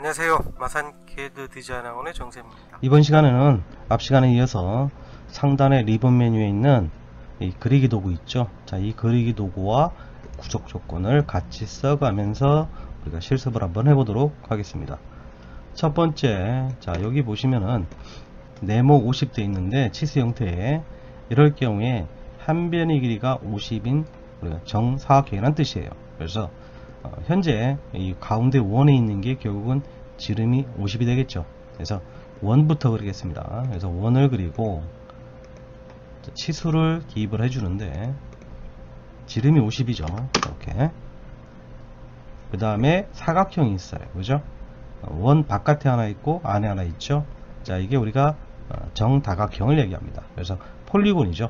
안녕하세요. 마산 CAD 디자인학원의 정쌤입니다. 이번 시간에는 앞 시간에 이어서 상단의 리본 메뉴에 있는 이 그리기 도구 있죠. 자, 이 그리기 도구와 구적 조건을 같이 써가면서 우리가 실습을 한번 해보도록 하겠습니다. 첫 번째, 자, 여기 보시면은 네모 50 돼 있는데 치수 형태에 이럴 경우에 한 변의 길이가 50인 우리가 정사각형이란 뜻이에요. 그래서 현재 이 가운데 원에 있는 게 결국은 지름이 50이 되겠죠. 그래서 원부터 그리겠습니다. 그래서 원을 그리고 치수를 기입을 해주는데 지름이 50이죠. 이렇게. 그 다음에 사각형이 있어요. 그죠? 원 바깥에 하나 있고 안에 하나 있죠. 자, 이게 우리가 정다각형을 얘기합니다. 그래서 폴리곤이죠.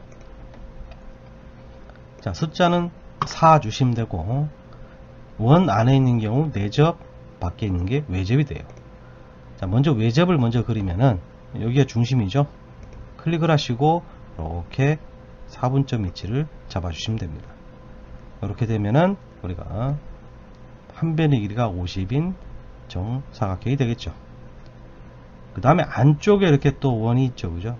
자, 숫자는 4 주시면 되고 원 안에 있는 경우 내접, 밖에 있는 게 외접이 돼요. 자, 먼저 외접을 먼저 그리면은 여기가 중심이죠. 클릭을 하시고 이렇게 4분점 위치를 잡아주시면 됩니다. 이렇게 되면은 우리가 한 변의 길이가 50인 정사각형이 되겠죠. 그 다음에 안쪽에 이렇게 또 원이 있죠. 그죠?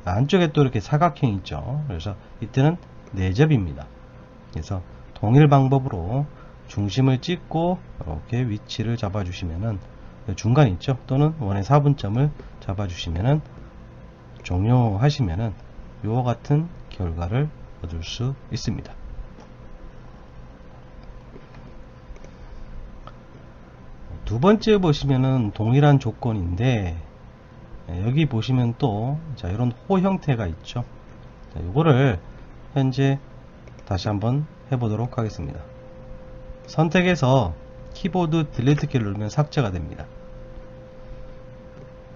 안쪽에 또 이렇게 사각형이 있죠. 그래서 이때는 내접입니다. 그래서 동일 방법으로 중심을 찍고 이렇게 위치를 잡아주시면은 중간 있죠. 또는 원의 4분점을 잡아주시면은 종료하시면은 이와 같은 결과를 얻을 수 있습니다. 두 번째 보시면은 동일한 조건인데 여기 보시면 또 자, 이런 호 형태가 있죠. 자, 이거를 현재 다시 한번 해보도록 하겠습니다. 선택해서 키보드 딜리트 키를 누르면 삭제가 됩니다.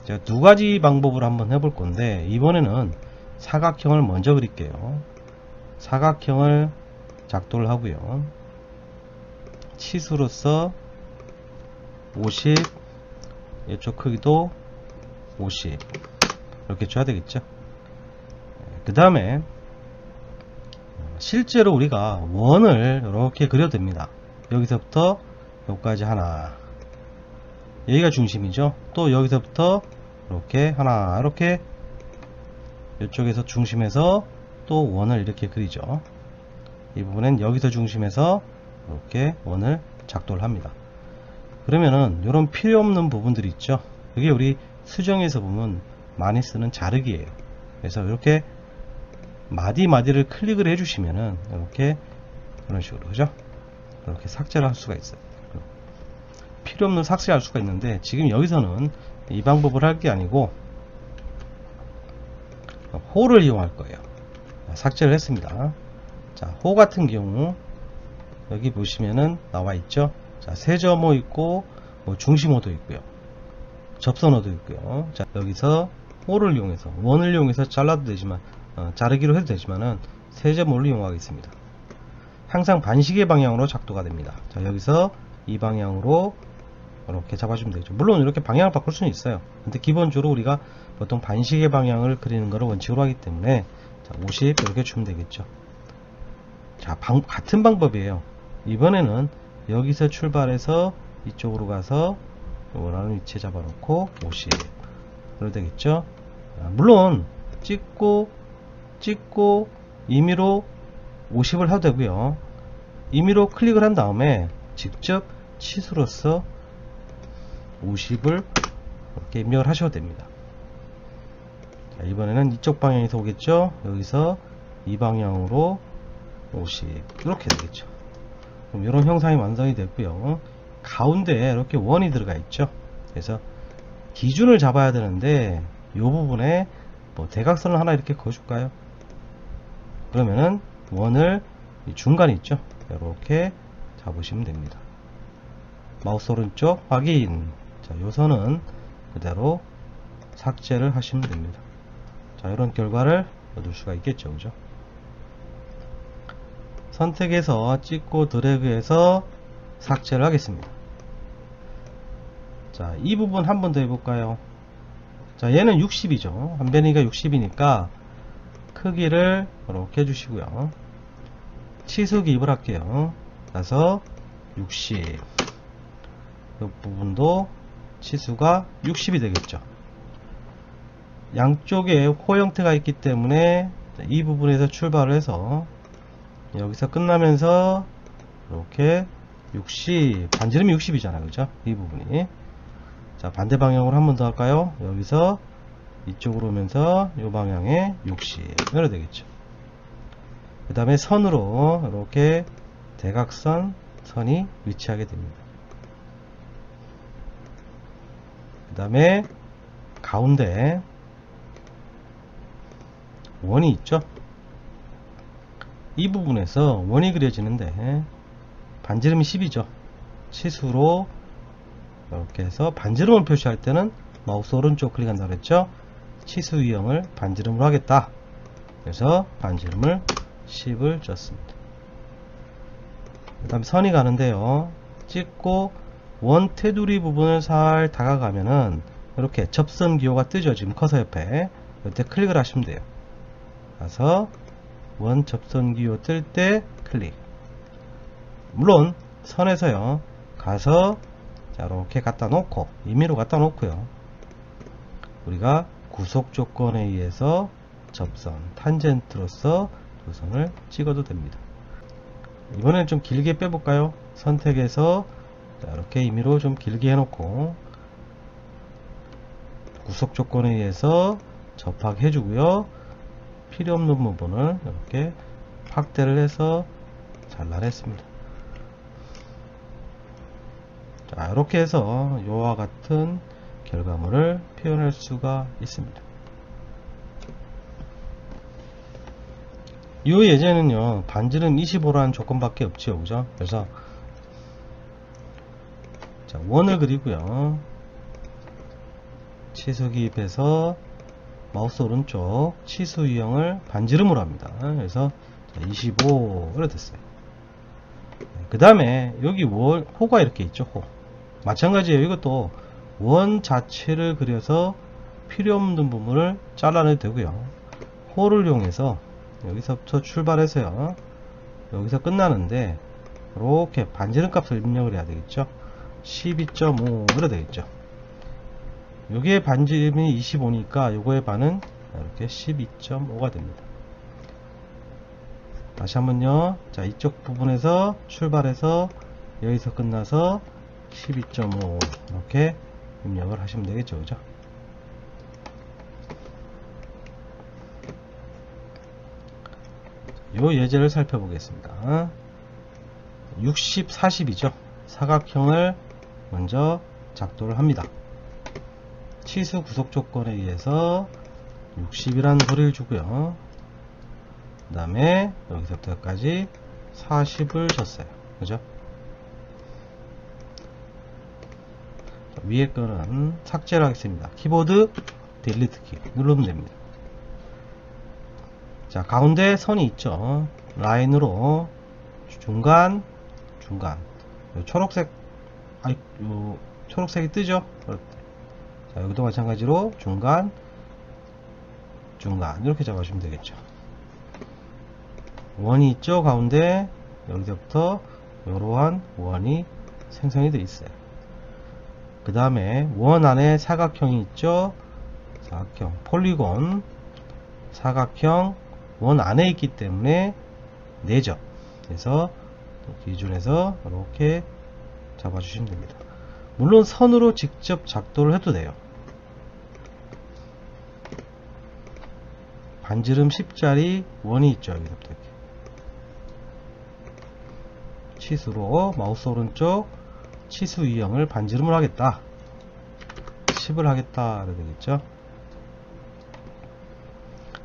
제가 두 가지 방법으로 한번 해볼 건데 이번에는 사각형을 먼저 그릴게요. 사각형을 작도를 하고요. 치수로서 50, 이쪽 크기도 50 이렇게 줘야 되겠죠. 그 다음에 실제로 우리가 원을 이렇게 그려도 됩니다. 여기서부터 여기까지 하나, 여기가 중심이죠. 또 여기서부터 이렇게 하나, 이렇게 이쪽에서 중심에서 또 원을 이렇게 그리죠. 이 부분은 여기서 중심에서 이렇게 원을 작도를 합니다. 그러면은 이런 필요 없는 부분들이 있죠. 이게 우리 수정에서 보면 많이 쓰는 자르기예요. 그래서 이렇게 마디마디를 클릭을 해주시면은 이렇게 이런 식으로, 그죠? 이렇게 삭제를 할 수가 있어요. 필요 없는 삭제할 수가 있는데 지금 여기서는 이 방법을 할 게 아니고 호를 이용할 거예요. 삭제를 했습니다. 자, 호 같은 경우 여기 보시면은 나와 있죠. 자, 세점호 있고 뭐 중심호도 있고요. 접선호도 있고요. 자, 여기서 호를 이용해서 원을 이용해서 잘라도 되지만 자르기로 해도 되지만은 세점호를 이용하겠습니다. 항상 반시계 방향으로 작도가 됩니다. 자, 여기서 이 방향으로 이렇게 잡아주면 되죠. 물론 이렇게 방향을 바꿀 수는 있어요. 근데 기본적으로 우리가 보통 반시계 방향을 그리는 것을 원칙으로 하기 때문에 자, 50 이렇게 주면 되겠죠. 자, 같은 방법이에요. 이번에는 여기서 출발해서 이쪽으로 가서 원하는 위치에 잡아놓고 50 그래도 되겠죠. 물론 찍고 임의로 50을 해도 되고요. 임의로 클릭을 한 다음에 직접 치수로서 50을 이렇게 입력을 하셔도 됩니다. 자, 이번에는 이쪽 방향에서 오겠죠. 여기서 이 방향으로 50 이렇게 되겠죠. 그럼 이런 형상이 완성이 됐고요. 가운데에 이렇게 원이 들어가 있죠. 그래서 기준을 잡아야 되는데 이 부분에 뭐 대각선을 하나 이렇게 그어줄까요? 그러면은 원을 중간에 있죠. 이렇게 잡으시면 됩니다. 마우스 오른쪽 확인. 자, 요 선은 그대로 삭제를 하시면 됩니다. 자, 이런 결과를 얻을 수가 있겠죠. 그죠? 선택해서 찍고 드래그해서 삭제를 하겠습니다. 자, 이 부분 한 번 더 해볼까요? 자, 얘는 60이죠. 한 변이가 60이니까 크기를 이렇게 해주시고요. 치수 기입을 할게요. 그래서 60. 이 부분도 치수가 60이 되겠죠. 양쪽에 호 형태가 있기 때문에 이 부분에서 출발을 해서 여기서 끝나면서 이렇게 60, 반지름이 60이잖아요. 그죠? 이 부분이. 자, 반대 방향으로 한 번 더 할까요? 여기서 이쪽으로 오면서 이 방향에 60 이렇게 되겠죠. 그 다음에 선으로 이렇게 대각선 선이 위치하게 됩니다. 그 다음에 가운데 원이 있죠. 이 부분에서 원이 그려지는데 반지름이 10이죠. 치수로 이렇게 해서 반지름을 표시할 때는 마우스 오른쪽 클릭한다고 그랬죠. 치수 유형을 반지름으로 하겠다. 그래서 반지름을 10을 줬습니다. 그 다음에 선이 가는데요. 찍고 원 테두리 부분을 살 다가가면은 이렇게 접선 기호가 뜨죠. 지금 커서 옆에. 이때 클릭을 하시면 돼요. 가서 원 접선 기호 뜰 때 클릭. 물론 선에서요. 가서 자, 이렇게 갖다 놓고 임의로 갖다 놓고요. 우리가 구속 조건에 의해서 접선 탄젠트로서 두 선을 찍어도 됩니다. 이번엔 좀 길게 빼볼까요? 선택해서 자, 이렇게 임의로 좀 길게 해놓고 구속 조건에 의해서 접합해 주고요. 필요 없는 부분을 이렇게 확대를 해서 잘라냈습니다. 자, 이렇게 해서 이와 같은 결과물을 표현할 수가 있습니다. 이 예제는요, 반지름 25라는 조건밖에 없죠. 그죠? 그래서 자, 원을 그리고요. 치수 기입해서 마우스 오른쪽 치수 유형을 반지름으로 합니다. 그래서 25로 됐어요. 그 다음에 여기 호가 이렇게 있죠. 호. 마찬가지예요. 이것도 원 자체를 그려서 필요 없는 부분을 잘라내도 되고요. 호를 이용해서 여기서부터 출발해서요. 여기서 끝나는데 이렇게 반지름 값을 입력을 해야 되겠죠. 12.5로 되겠죠. 여기에 반지름이 25니까 요거의 반은 이렇게 12.5가 됩니다. 다시 한번요. 자, 이쪽 부분에서 출발해서 여기서 끝나서 12.5 이렇게 입력을 하시면 되겠죠. 그죠? 요 예제를 살펴보겠습니다. 60, 40이죠. 사각형을 먼저 작도를 합니다. 치수 구속 조건에 의해서 60이라는 소리를 주고요. 그 다음에 여기서부터까지 40을 줬어요. 그죠? 위에 거는 삭제를 하겠습니다. 키보드 딜리트 키 누르면 됩니다. 자, 가운데 선이 있죠. 라인으로 중간 요 초록색 요 초록색이 뜨죠. 자, 여기도 마찬가지로 중간 이렇게 잡아주면 되겠죠. 원이 있죠. 가운데 여기서부터 이러한 원이 생성이 되어 있어요. 그 다음에 원 안에 사각형이 있죠. 사각형 폴리곤 사각형 원 안에 있기 때문에 4점. 그래서 기준에서 이렇게 잡아주시면 됩니다. 물론 선으로 직접 작도를 해도 돼요. 반지름 10짜리 원이 있죠. 여기서부터 이렇게. 치수로 마우스 오른쪽 치수 유형을 반지름을 하겠다. 10을 하겠다. 그래야 되겠죠.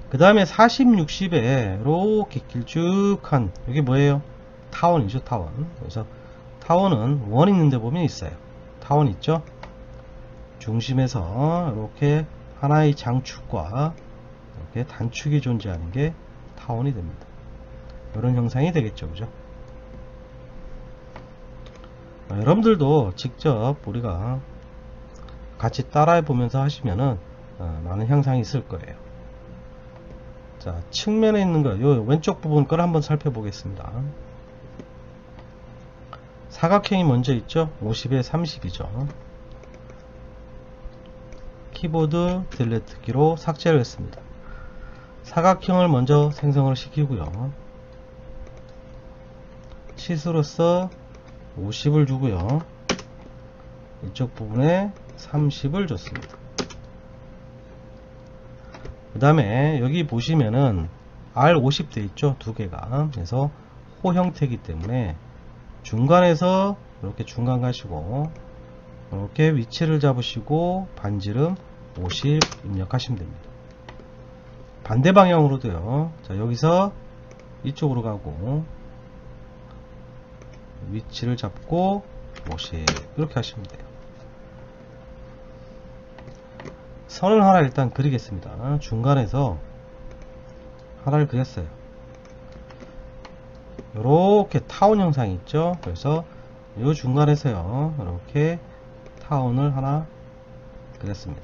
그 다음에 40, 60에 이렇게 길쭉한 이게 뭐예요? 타원이죠. 타원. 그래서 타원은 원 있는데 보면 있어요. 타원 있죠. 중심에서 이렇게 하나의 장축과 이렇게 단축이 존재하는 게 타원이 됩니다. 이런 형상이 되겠죠. 그죠? 여러분들도 직접 우리가 같이 따라해 보면서 하시면은 많은 형상이 있을 거예요. 자, 측면에 있는 거, 요 왼쪽 부분 걸 한번 살펴보겠습니다. 사각형이 먼저 있죠. 50에 30이죠. 키보드 딜리트 키로 삭제를 했습니다. 사각형을 먼저 생성을 시키고요. 치수로서 50을 주고요. 이쪽 부분에 30을 줬습니다. 그 다음에 여기 보시면은 R50 돼 있죠, 두 개가. 그래서 호 형태이기 때문에 중간에서 이렇게 중간 가시고 이렇게 위치를 잡으시고 반지름 50 입력하시면 됩니다. 반대 방향으로도요. 자, 여기서 이쪽으로 가고 위치를 잡고 50 이렇게 하시면 돼요. 선을 하나 일단 그리겠습니다. 중간에서 하나를 그렸어요. 이렇게 타원 형상이 있죠. 그래서 이 중간에서요, 이렇게 타원을 하나 그렸습니다.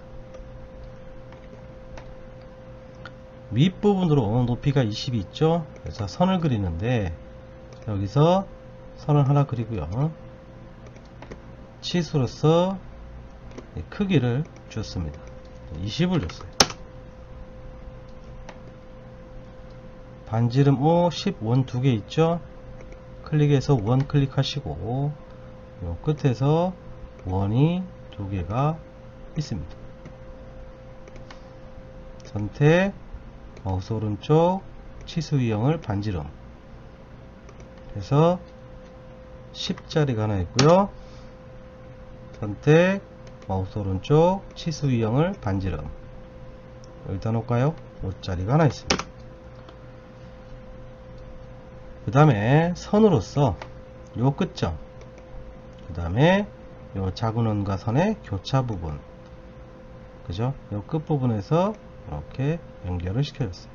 윗부분으로 높이가 20이 있죠. 그래서 선을 그리는데 여기서 선을 하나 그리고요. 치수로서 크기를 줬습니다. 20을 줬어요. 반지름 O 10 원 두 개 있죠. 클릭해서 원 클릭하시고 요 끝에서 원이 두 개가 있습니다. 선택, 마우스 오른쪽, 치수 유형을 반지름 그래서 10짜리가 하나 있고요. 선택, 마우스 오른쪽, 치수 유형을 반지름 여기다 놓을까요? 5짜리가 하나 있습니다. 그 다음에 선으로서 요 끝점, 그 다음에 요 작은 원과 선의 교차 부분, 그죠? 요 끝부분에서 이렇게 연결을 시켜줬어요.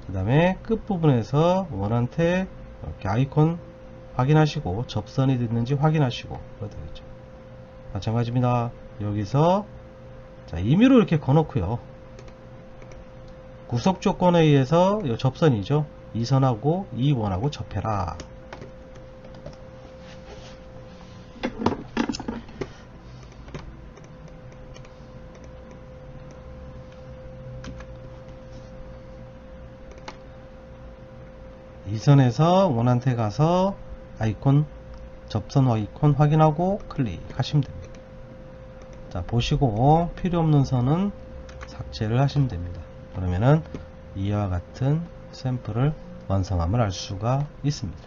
그 다음에 끝부분에서 원한테 이렇게 아이콘 확인하시고 접선이 됐는지 확인하시고 그래도 되겠죠. 마찬가지입니다. 여기서 자, 임의로 이렇게 거놓고요. 구속 조건에 의해서 이 접선이죠. 이 선하고 이 원하고 접해라. 이 선에서 원한테 가서 아이콘 접선 아이콘 확인하고 클릭하시면 됩니다. 자, 보시고 필요 없는 선은 삭제를 하시면 됩니다. 그러면은 이와 같은 샘플을 완성함을 알 수가 있습니다.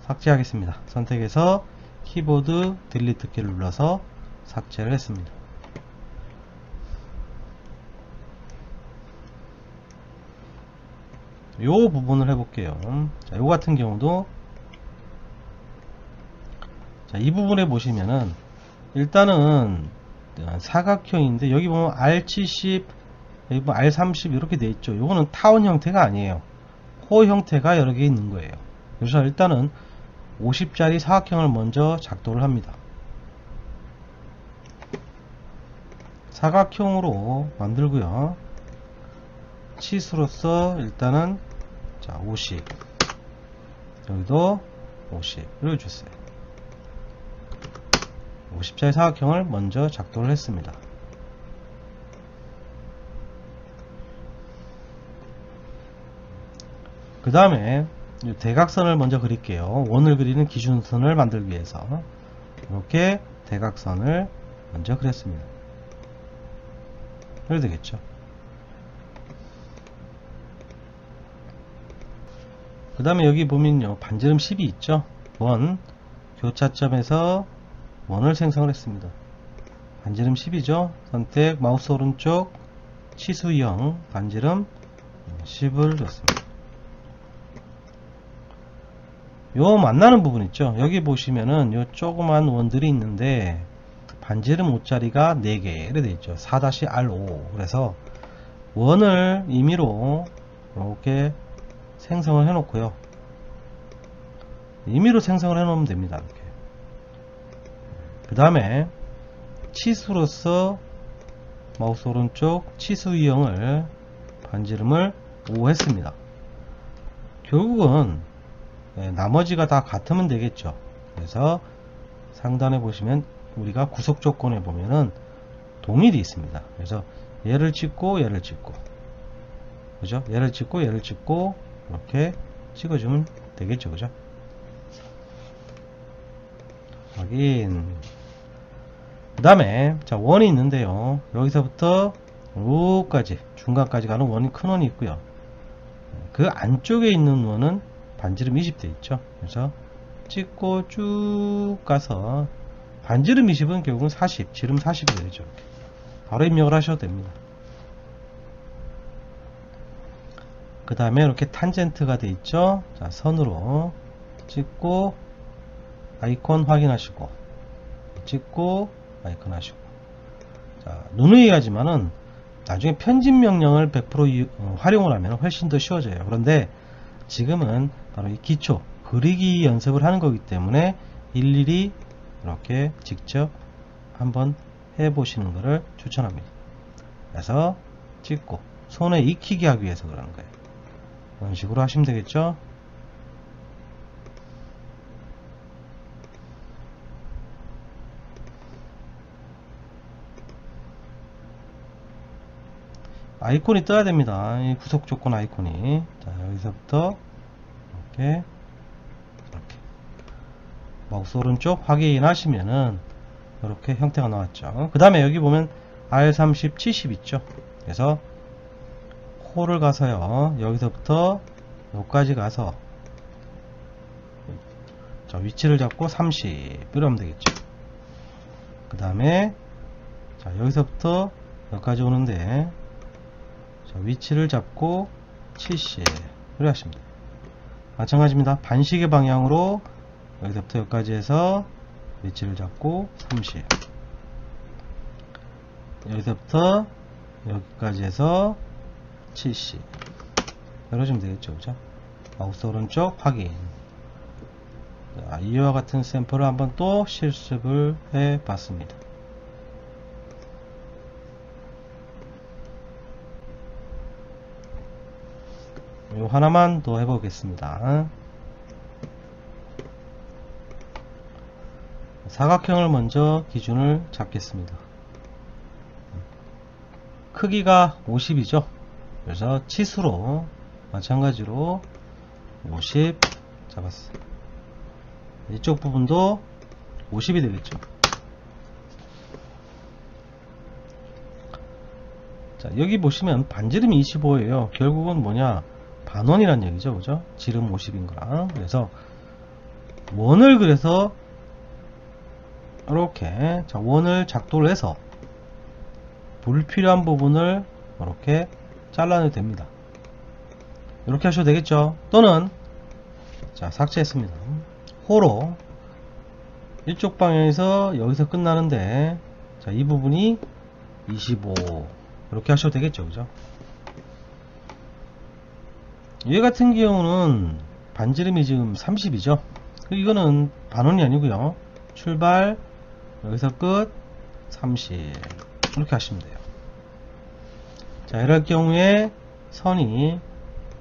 삭제하겠습니다. 선택해서 키보드 딜리트 키를 눌러서 삭제를 했습니다. 요 부분을 해볼게요. 자, 요 같은 경우도 자, 이 부분에 보시면은 일단은 사각형인데 여기 보면 R70 여기 보면 R30 이렇게 돼 있죠. 요거는 타원 형태가 아니에요. 호 형태가 여러 개 있는 거예요. 그래서 일단은 50짜리 사각형을 먼저 작도를 합니다. 사각형으로 만들고요. 치수로서 일단은 자, 50 여기도 50 이렇게 줬어요. 50짜리 사각형을 먼저 작도를 했습니다. 그 다음에 대각선을 먼저 그릴게요. 원을 그리는 기준선을 만들기 위해서 이렇게 대각선을 먼저 그렸습니다. 그래도 되겠죠. 그 다음에 여기 보면요, 반지름 10이 있죠. 원 교차점에서 원을 생성을 했습니다. 반지름 10이죠. 선택, 마우스 오른쪽, 치수형 반지름 10을 줬습니다. 요 만나는 부분 있죠. 여기 보시면은 요 조그만 원들이 있는데 반지름 5짜리가 4개 이렇게 되어 있죠. 4-R5 그래서 원을 임의로 이렇게 생성을 해 놓고요. 임의로 생성을 해 놓으면 됩니다. 이렇게. 그 다음에 치수로서 마우스 오른쪽 치수 유형을 반지름을 5 했습니다. 결국은 나머지가 다 같으면 되겠죠. 그래서 상단에 보시면 우리가 구속 조건에 보면은 동일이 있습니다. 그래서 얘를 찍고 얘를 찍고, 그죠? 얘를 찍고 얘를 찍고 이렇게 찍어주면 되겠죠, 그죠? 확인. 그 다음에 자, 원이 있는데요. 여기서부터 여기까지 중간까지 가는 원이 큰 원이 있고요. 그 안쪽에 있는 원은 반지름 20 돼 있죠. 그래서 찍고 쭉 가서 반지름 20은 결국은 40, 지름 40이 되죠. 이렇게. 바로 입력을 하셔도 됩니다. 그 다음에 이렇게 탄젠트가 돼 있죠. 자, 선으로 찍고 아이콘 확인하시고, 찍고 아이콘 하시고. 자, 누누이 하지만은 나중에 편집 명령을 100% 활용을 하면 훨씬 더 쉬워져요. 그런데 지금은 바로 이 기초 그리기 연습을 하는 거기 때문에 일일이 이렇게 직접 한번 해보시는 것을 추천합니다. 그래서 찍고 손에 익히게 하기 위해서 그러는 거예요. 이런 식으로 하시면 되겠죠. 아이콘이 떠야 됩니다. 이 구속 조건 아이콘이. 자, 여기서부터 이렇게 마우스 오른쪽 확인하시면은 이렇게 형태가 나왔죠. 그 다음에 여기 보면 R30, 70 있죠. 그래서 호를 가서요. 여기서부터 여기까지 가서 자, 위치를 잡고 30 이러면 되겠죠. 그 다음에 자, 여기서부터 여기까지 오는데 자, 위치를 잡고 70 이렇게 하시면 돼요. 마찬가지입니다. 반시계 방향으로 여기서부터 여기까지 해서 위치를 잡고 30, 여기서부터 여기까지 해서 70 이러시면 되겠죠. 그죠? 마우스 오른쪽 확인. 자, 이와 같은 샘플을 한번 또 실습을 해 봤습니다. 요 하나만 더 해보겠습니다. 사각형을 먼저 기준을 잡겠습니다. 크기가 50이죠. 그래서 치수로 마찬가지로 50 잡았어요. 이쪽 부분도 50이 되겠죠. 자, 여기 보시면 반지름이 25예요. 결국은 뭐냐, 반원이란 얘기죠. 그죠? 지름 50인 거랑. 그래서 원을 그래서 이렇게 자, 원을 작도를 해서 불필요한 부분을 이렇게 잘라내도 됩니다. 이렇게 하셔도 되겠죠. 또는 자, 삭제했습니다. 호로 이쪽 방향에서 여기서 끝나는데 자, 이 부분이 25 이렇게 하셔도 되겠죠. 그죠? 얘 같은 경우는 반지름이 지금 30이죠. 이거는 반원이 아니고요. 출발 여기서 끝 30 이렇게 하시면 돼요. 자, 이럴 경우에 선이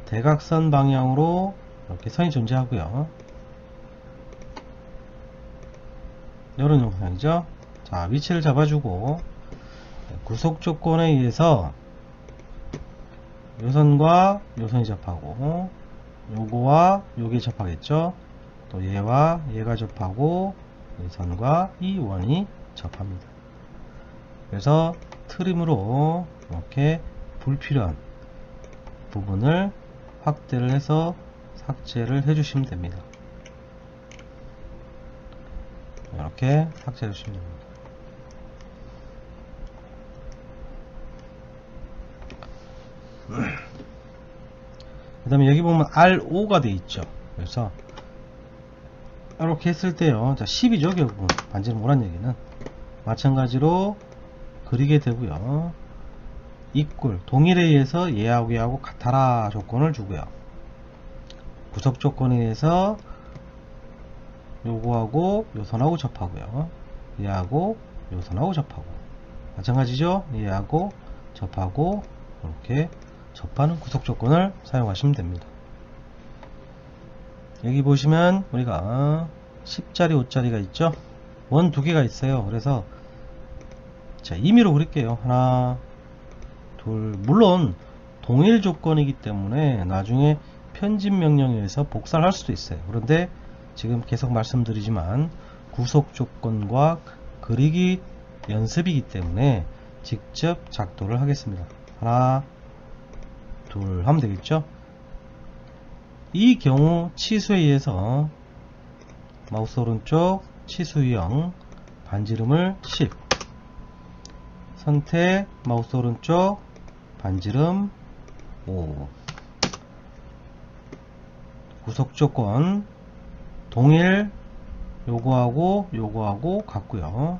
대각선 방향으로 이렇게 선이 존재하고요. 이런 영상이죠. 자, 위치를 잡아주고 구속 조건에 의해서 요선과 요선이 접하고 요거와 요게 접하겠죠. 또 얘와 얘가 접하고 이 선과 이 원이 접합니다. 그래서 트림으로 이렇게 불필요한 부분을 확대를 해서 삭제를 해주시면 됩니다. 이렇게 삭제해 주시면 됩니다. 그 다음에 여기 보면 R5가 돼 있죠. 그래서 이렇게 했을 때요. 자, 10이죠. 결국은 반지름 오란 얘기는 마찬가지로 그리게 되고요. 이꼴 동일에 의해서 얘하고 얘하고 같아라 조건을 주고요. 구속 조건에 의해서 요거하고 요선하고 접하고요. 얘하고 요선하고 접하고 마찬가지죠. 얘하고 접하고 이렇게 접하는 구속 조건을 사용하시면 됩니다. 여기 보시면 우리가 10자리 5자리가 있죠. 원 두 개가 있어요. 그래서 자, 임의로 그릴게요. 하나, 둘. 물론 동일 조건이기 때문에 나중에 편집 명령에 의해서 복사를 할 수도 있어요. 그런데 지금 계속 말씀드리지만 구속 조건과 그리기 연습이기 때문에 직접 작도를 하겠습니다. 하나, 둘 하면 되겠죠. 이 경우 치수에 의해서 마우스 오른쪽 치수 유형 반지름을 10, 선택 마우스 오른쪽 반지름 5, 구속 조건 동일, 요거하고 요거하고 같고요.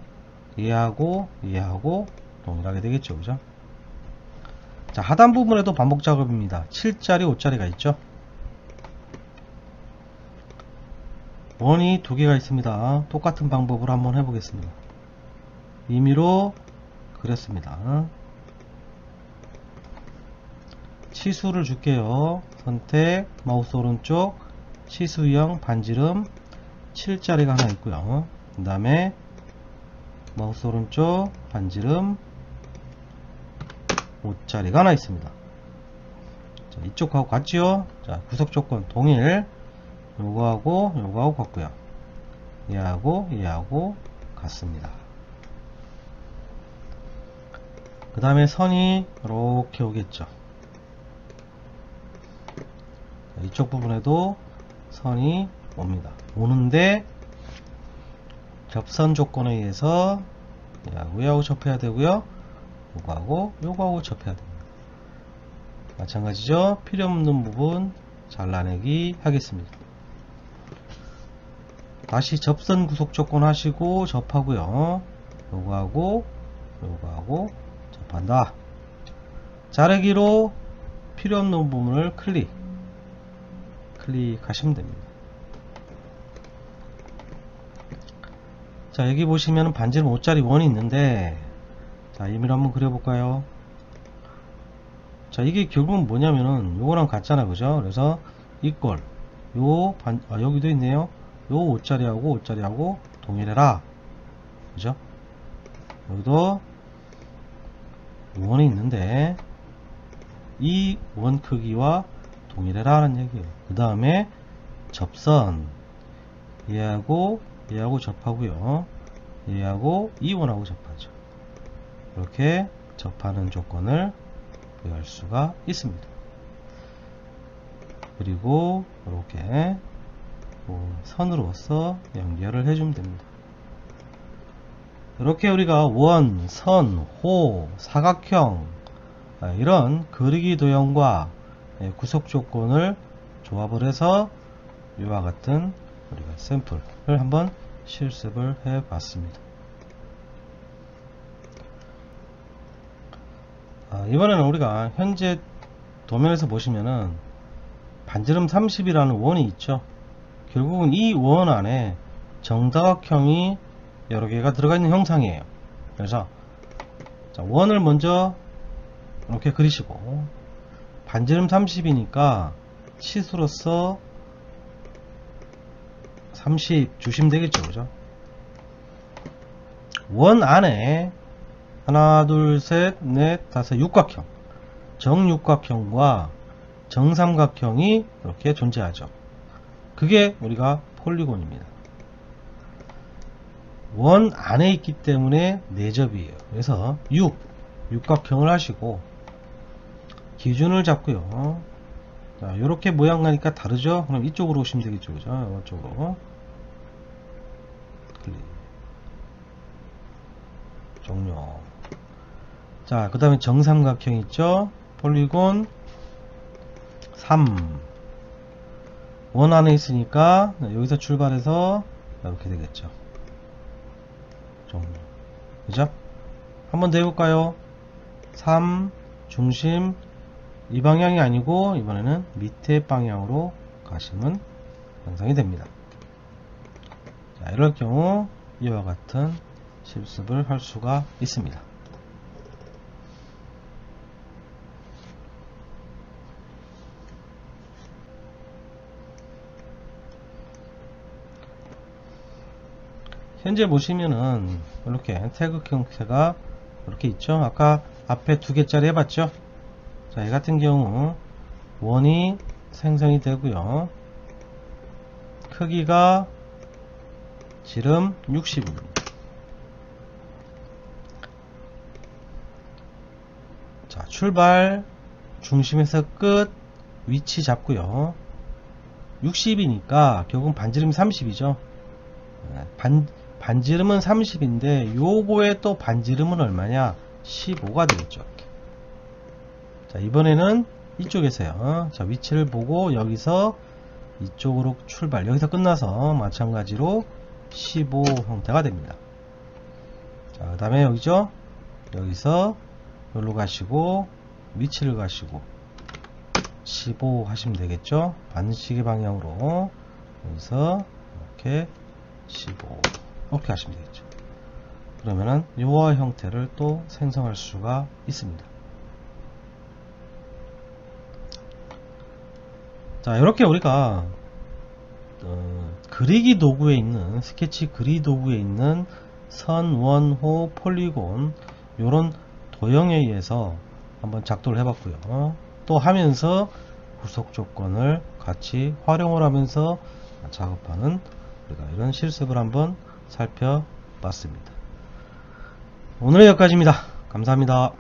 얘하고 얘하고 동일하게 되겠죠. 그죠? 자, 하단 부분에도 반복 작업입니다. 7자리 5자리가 있죠. 원이 두 개가 있습니다. 똑같은 방법으로 한번 해보겠습니다. 임의로 그렸습니다. 치수를 줄게요. 선택 마우스 오른쪽 치수형 반지름 7자리가 하나 있고요. 그 다음에 마우스 오른쪽 반지름 5자리가 하나 있습니다. 자, 이쪽하고 같지요? 자, 구속 조건 동일, 요거하고 요거하고 같고요. 얘하고 얘하고 같습니다. 그 다음에 선이 이렇게 오겠죠. 자, 이쪽 부분에도 선이 옵니다. 오는데 접선 조건에 의해서 얘하고 얘하고 접해야 되고요. 요거하고 요거하고 접해야 됩니다. 마찬가지죠. 필요 없는 부분 잘라내기 하겠습니다. 다시 접선 구속 조건 하시고 접하고요. 요거하고 요거하고 접한다. 자르기로 필요 없는 부분을 클릭하시면 됩니다. 자, 여기 보시면 반지름 5짜리 원이 있는데, 자, 임의로 한번 그려볼까요? 자, 이게 결국은 뭐냐면은 요거랑 같잖아, 그죠? 그래서 이꼴 여기도 있네요. 요 5짜리하고 5짜리하고 동일해라, 그죠? 여기도 원이 있는데 이 원 크기와 동일해라 라는 얘기예요. 그 다음에 접선 얘하고 얘하고 접하고요. 얘하고 이 원하고 접하죠. 이렇게 접하는 조건을 구할 수가 있습니다. 그리고 이렇게 선으로서 연결을 해주면 됩니다. 이렇게 우리가 원, 선, 호, 사각형 이런 그리기 도형과 구속 조건을 조합을 해서 이와 같은 우리가 샘플을 한번 실습을 해 봤습니다. 이번에는 우리가 현재 도면에서 보시면은 반지름 30이라는 원이 있죠. 결국은 이 원 안에 정사각형이 여러 개가 들어가 있는 형상이에요. 그래서 자, 원을 먼저 이렇게 그리시고 반지름 30이니까 치수로서 30 주시면 되겠죠. 그죠? 원 안에 하나, 둘, 셋, 넷, 다섯, 육각형, 정육각형과 정삼각형이 이렇게 존재하죠. 그게 우리가 폴리곤입니다. 원 안에 있기 때문에 내접이에요. 그래서 육각형을 하시고 기준을 잡고요. 자, 이렇게 모양 가니까 다르죠? 그럼 이쪽으로 오시면 되겠죠. 그죠? 이쪽으로 클릭. 종료. 자, 그 다음에 정삼각형 있죠? 폴리곤 3. 원 안에 있으니까 여기서 출발해서 이렇게 되겠죠. 종료. 그죠? 한번 더 해볼까요? 3 중심 이 방향이 아니고 이번에는 밑에 방향으로 가시면 완성이 됩니다. 자, 이럴 경우 이와 같은 실습을 할 수가 있습니다. 현재 보시면은 이렇게 태그 형태가 이렇게 있죠. 아까 앞에 2개짜리 해봤죠. 자, 이 같은 경우 원이 생성이 되고요. 크기가 지름 60입니다. 자, 출발 중심에서 끝 위치 잡고요. 60이니까 결국은 반지름이 30이죠. 반지름은 30인데 요거의 또 반지름은 얼마냐? 15가 되겠죠. 이렇게. 자, 이번에는 이쪽에서요. 자, 위치를 보고 여기서 이쪽으로 출발. 여기서 끝나서 마찬가지로 15 형태가 됩니다. 자, 그 다음에 여기죠. 여기서 여기로 가시고 위치를 가시고 15 하시면 되겠죠. 반시계 방향으로 여기서 이렇게 15 이렇게 하시면 되겠죠. 그러면은 이와 형태를 또 생성할 수가 있습니다. 자, 이렇게 우리가 그리기 도구에 있는 스케치 그리 도구에 있는 선, 원, 호, 폴리곤 요런 도형에 의해서 한번 작도를 해봤고요. 또 하면서 후속 조건을 같이 활용을 하면서 작업하는 우리가 이런 실습을 한번 살펴봤습니다. 오늘은 여기까지입니다. 감사합니다.